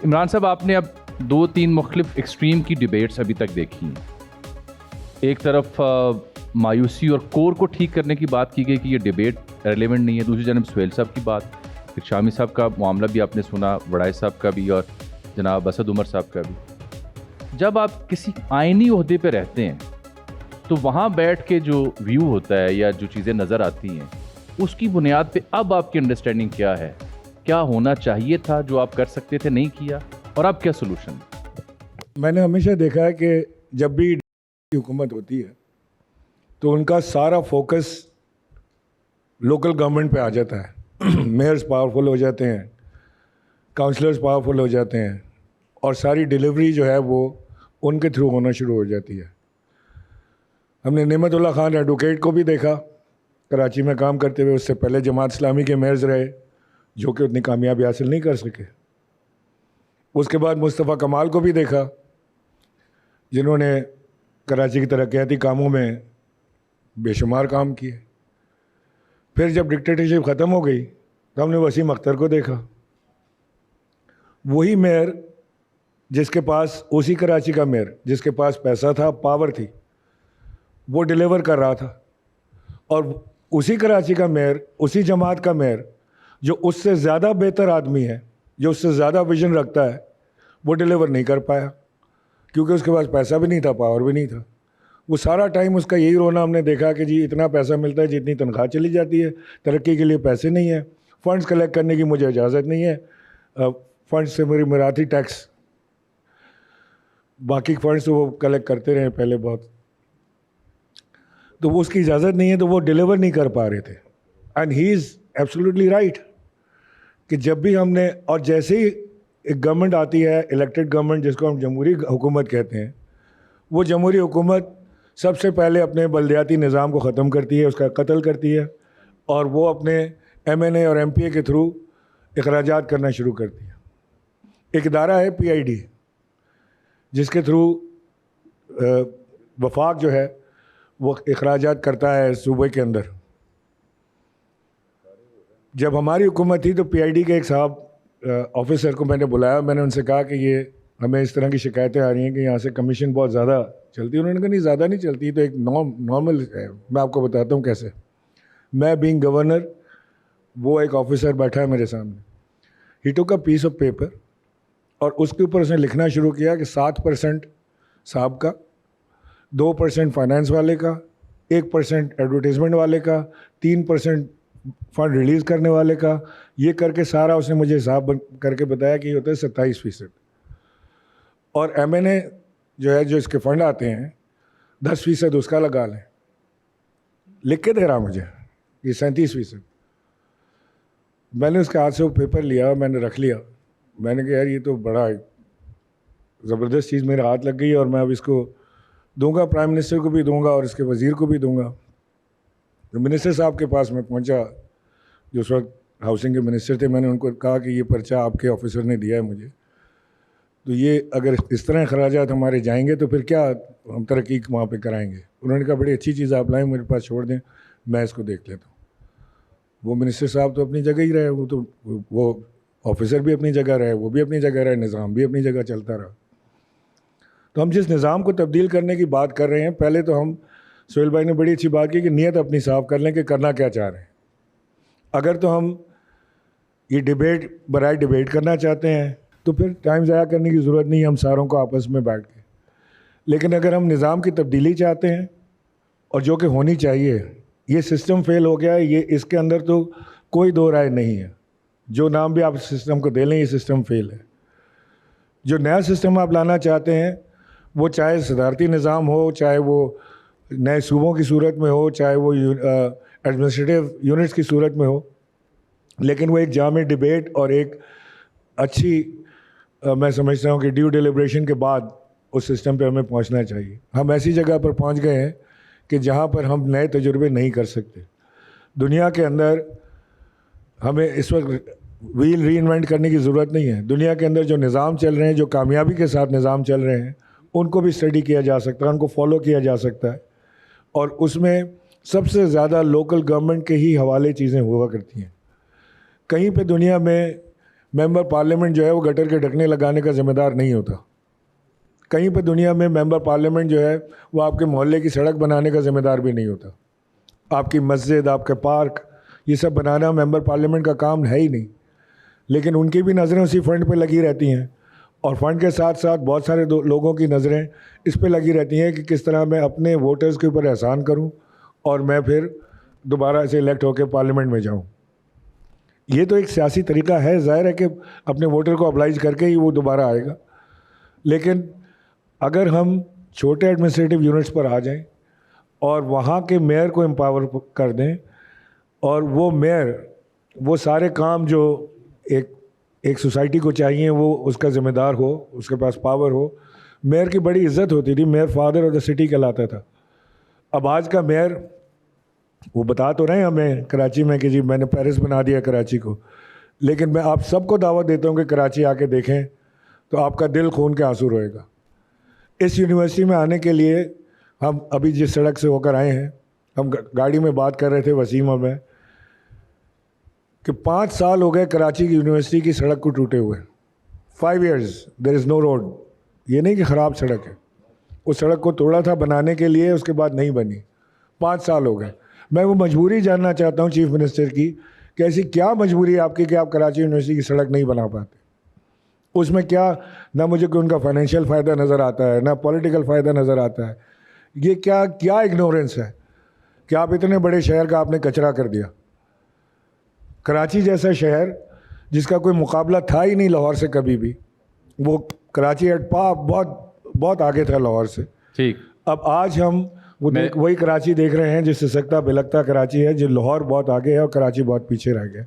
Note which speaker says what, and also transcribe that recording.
Speaker 1: عمران صاحب، آپ نے اب 2-3 مختلف ایکسٹریم کی ڈیبیٹس ابھی تک دیکھی ہیں. ایک طرف مایوسی اور کور کو ٹھیک کرنے کی بات کی گئی کہ یہ ڈیبیٹ ریلیونٹ نہیں ہے. دوسری جانب سہیل صاحب کی بات، پھر شامی صاحب کا معاملہ بھی آپ نے سنا، وڑائے صاحب کا بھی، اور جناب اسد عمر صاحب کا بھی. جب آپ کسی آئینی عہدے پہ رہتے ہیں تو وہاں بیٹھ کے جو ویو ہوتا ہے یا جو چیزیں نظر آتی ہیں اس کی بنیاد پہ اب آپ کی انڈرسٹینڈنگ کیا ہے؟ کیا ہونا چاہیے تھا جو آپ کر سکتے تھے نہیں کیا، اور اب کیا سولوشن؟
Speaker 2: میں نے ہمیشہ دیکھا ہے کہ جب بھی حکومت ہوتی ہے تو ان کا سارا فوکس لوکل گورنمنٹ پہ آ جاتا ہے. میئرز پاورفل ہو جاتے ہیں، کاؤنسلرز پاورفل ہو جاتے ہیں، اور ساری ڈیلیوری جو ہے وہ ان کے تھرو ہونا شروع ہو جاتی ہے. ہم نے نعمت اللہ خان ایڈوکیٹ کو بھی دیکھا کراچی میں کام کرتے ہوئے. اس سے پہلے جماعت اسلامی کے میئرز رہے جو کہ اتنی کامیابی حاصل نہیں کر سکے. اس کے بعد مصطفیٰ کمال کو بھی دیکھا جنہوں نے کراچی کی ترقیاتی کاموں میں بے شمار کام کیے. پھر جب ڈکٹیٹرشپ ختم ہو گئی تو ہم نے وسیم اختر کو دیکھا. وہی میئر جس کے پاس، اسی کراچی کا میئر جس کے پاس پیسہ تھا، پاور تھی، وہ ڈیلیور کر رہا تھا. اور اسی کراچی کا میئر، اسی جماعت کا میئر جو اس سے زیادہ بہتر آدمی ہے، جو اس سے زیادہ ویژن رکھتا ہے، وہ ڈیلیور نہیں کر پایا کیونکہ اس کے پاس پیسہ بھی نہیں تھا، پاور بھی نہیں تھا. وہ سارا ٹائم اس کا یہی رونا ہم نے دیکھا کہ جی اتنا پیسہ ملتا ہے، جتنی تنخواہ چلی جاتی ہے، ترقی کے لیے پیسے نہیں ہیں، فنڈز کلیکٹ کرنے کی مجھے اجازت نہیں ہے. فنڈز سے میری مراتی ٹیکس، باقی فنڈز تو وہ کلیکٹ کرتے رہے پہلے بہت، تو وہ اس کی اجازت نہیں ہے، تو وہ ڈیلیور نہیں کر پا رہے تھے. And he is absolutely right کہ جب بھی ہم نے، اور جیسے ہی ایک گورنمنٹ آتی ہے، الیکٹڈ گورنمنٹ جس کو ہم جمہوری حکومت کہتے ہیں، وہ جمہوری حکومت سب سے پہلے اپنے بلدیاتی نظام کو ختم کرتی ہے، اس کا قتل کرتی ہے، اور وہ اپنے ایم این اے اور ایم پی اے کے تھرو اخراجات کرنا شروع کرتی ہے. ایک ادارہ ہے پی آئی ڈی جس کے تھرو وفاق جو ہے وہ اخراجات کرتا ہے صوبے کے اندر. جب ہماری حکومت تھی تو پی آئی ڈی کے ایک صاحب آفیسر کو میں نے بلایا. میں نے ان سے کہا کہ یہ ہمیں اس طرح کی شکایتیں آ رہی ہیں کہ یہاں سے کمیشن بہت زیادہ چلتی ہے. انہوں نے کہا نہیں، زیادہ نہیں چلتی، تو ایک نارمل ہے. میں آپ کو بتاتا ہوں کیسے. میں بینگ گورنر، وہ ایک آفیسر بیٹھا ہے میرے سامنے. ہی ٹوک اے پیس آف پیپر اور اس کے اوپر اس نے لکھنا شروع کیا کہ 7% صاحب کا، 2% فائنانس والے کا، 1% ایڈورٹیزمنٹ والے کا، 3% فنڈ ریلیز کرنے والے کا. یہ کر کے سارا اس نے مجھے حساب کر کے بتایا کہ یہ ہوتا ہے 27%. اور ایم این اے جو ہے، جو اس کے فنڈ آتے ہیں، 10% اس کا لگا لیں. لکھ کے دے رہا مجھے یہ 37%. میں نے اس کے ہاتھ سے وہ پیپر لیا، میں نے رکھ لیا. میں نے کہا یار یہ تو بڑا زبردست چیز میرے ہاتھ لگ گئی، اور میں اب اس کو دوں گا، پرائم منسٹر کو بھی دوں گا اور اس کے وزیر کو بھی دوں گا. تو منسٹر صاحب کے پاس میں پہنچا جو اس وقت ہاؤسنگ کے منسٹر تھے. میں نے ان کو کہا کہ یہ پرچہ آپ کے آفیسر نے دیا ہے مجھے، تو یہ اگر اس طرح اخراجات ہمارے جائیں گے تو پھر کیا ہم ترقی وہاں پہ کرائیں گے. انہوں نے کہا بڑی اچھی چیز آپ لائیں، میرے پاس چھوڑ دیں، میں اس کو دیکھ لیتا ہوں. وہ منسٹر صاحب تو اپنی جگہ ہی رہے، وہ آفیسر بھی اپنی جگہ رہے، وہ بھی اپنی جگہ رہے، نظام بھی اپنی جگہ چلتا رہا. تو ہم جس نظام کو تبدیل کرنے کی بات کر رہے ہیں، پہلے تو ہم، سہیل بھائی نے بڑی اچھی بات کی کہ نیت اپنی صاف کر لیں کہ کرنا کیا چاہ رہے ہیں. اگر تو ہم یہ ڈیبیٹ برائے ڈیبیٹ کرنا چاہتے ہیں تو پھر ٹائم ضائع کرنے کی ضرورت نہیں ہے ہم ساروں کو آپس میں بیٹھ کے. لیکن اگر ہم نظام کی تبدیلی چاہتے ہیں، اور جو کہ ہونی چاہیے، یہ سسٹم فیل ہو گیا ہے، یہ اس کے اندر تو کوئی دو رائے نہیں ہے. جو نام بھی آپ سسٹم کو دے لیں، یہ سسٹم فیل ہے. جو نیا سسٹم آپ لانا چاہتے ہیں، وہ چاہے صدارتی نظام ہو، چاہے وہ نئے صوبوں کی صورت میں ہو، چاہے وہ ایڈمنسٹریٹو یونٹس کی صورت میں ہو، لیکن وہ ایک جامع ڈیبیٹ اور ایک اچھی، میں سمجھتا ہوں کہ ڈیو ڈیلیبریشن کے بعد اس سسٹم پہ ہمیں پہنچنا چاہیے. ہم ایسی جگہ پر پہنچ گئے ہیں کہ جہاں پر ہم نئے تجربے نہیں کر سکتے. دنیا کے اندر ہمیں اس وقت ویل ری انوینٹ کرنے کی ضرورت نہیں ہے. دنیا کے اندر جو نظام چل رہے ہیں، جو کامیابی کے ساتھ نظام چل رہے ہیں، ان کو بھی اسٹڈی کیا جا سکتا ہے، ان کو فالو کیا جا سکتا ہے. اور اس میں سب سے زیادہ لوکل گورنمنٹ کے ہی حوالے چیزیں ہوا کرتی ہیں. کہیں پہ دنیا میں ممبر پارلیمنٹ جو ہے وہ گٹر کے ڈھکنے لگانے کا ذمہ دار نہیں ہوتا. کہیں پہ دنیا میں ممبر پارلیمنٹ جو ہے وہ آپ کے محلے کی سڑک بنانے کا ذمہ دار بھی نہیں ہوتا. آپ کی مسجد, آپ کے پارک, یہ سب بنانا ممبر پارلیمنٹ کا کام ہے ہی نہیں. لیکن ان کی بھی نظریں اسی فنڈ پہ لگی رہتی ہیں, اور فنڈ کے ساتھ ساتھ بہت سارے لوگوں کی نظریں اس پہ لگی رہتی ہیں کہ کس طرح میں اپنے ووٹرز کے اوپر احسان کروں اور میں پھر دوبارہ سے الیکٹ ہو کے پارلیمنٹ میں جاؤں. یہ تو ایک سیاسی طریقہ ہے, ظاہر ہے کہ اپنے ووٹر کو ابلائز کر کے ہی وہ دوبارہ آئے گا. لیکن اگر ہم چھوٹے ایڈمنسٹریٹو یونٹس پر آ جائیں اور وہاں کے میئر کو امپاور کر دیں, اور وہ میئر وہ سارے کام جو ایک سوسائٹی کو چاہیے وہ اس کا ذمہ دار ہو, اس کے پاس پاور ہو. میئر کی بڑی عزت ہوتی تھی, mayor father of the city کہلاتا تھا. اب آج کا میئر وہ بتا تو رہے ہیں ہمیں کراچی میں کہ جی میں نے پیرس بنا دیا کراچی کو, لیکن میں آپ سب کو دعوت دیتا ہوں کہ کراچی آ کے دیکھیں تو آپ کا دل خون کے آنسو روئے گا. اس یونیورسٹی میں آنے کے لیے ہم ابھی جس سڑک سے ہو کر آئے ہیں, ہم گاڑی میں بات کر رہے تھے وسیم اور میں کہ 5 سال ہو گئے کراچی کی یونیورسٹی کی سڑک کو ٹوٹے ہوئے. 5 years دیر از نو روڈ. یہ نہیں کہ خراب سڑک ہے, اس سڑک کو توڑا تھا بنانے کے لیے, اس کے بعد نہیں بنی. 5 سال ہو گئے. میں وہ مجبوری جاننا چاہتا ہوں چیف منسٹر کی کہ ایسی کیا مجبوری ہے آپ کی کہ آپ کراچی یونیورسٹی کی سڑک نہیں بنا پاتے. اس میں کیا, نہ مجھے کوئی ان کا فائنینشیل فائدہ نظر آتا ہے, نہ پولیٹیکل فائدہ نظر آتا ہے. یہ کیا اگنورنس ہے کہ آپ اتنے بڑے شہر کا آپ نے کچرا کر دیا. کراچی جیسا شہر جس کا کوئی مقابلہ تھا ہی نہیں لاہور سے کبھی بھی, وہ کراچی ایٹ پا بہت آگے تھا لاہور سے.
Speaker 1: ٹھیک.
Speaker 2: اب آج ہم وہی کراچی دیکھ رہے ہیں جس سے سکتا بلکتا کراچی ہے, جو لاہور بہت آگے ہے اور کراچی بہت پیچھے رہ گیا.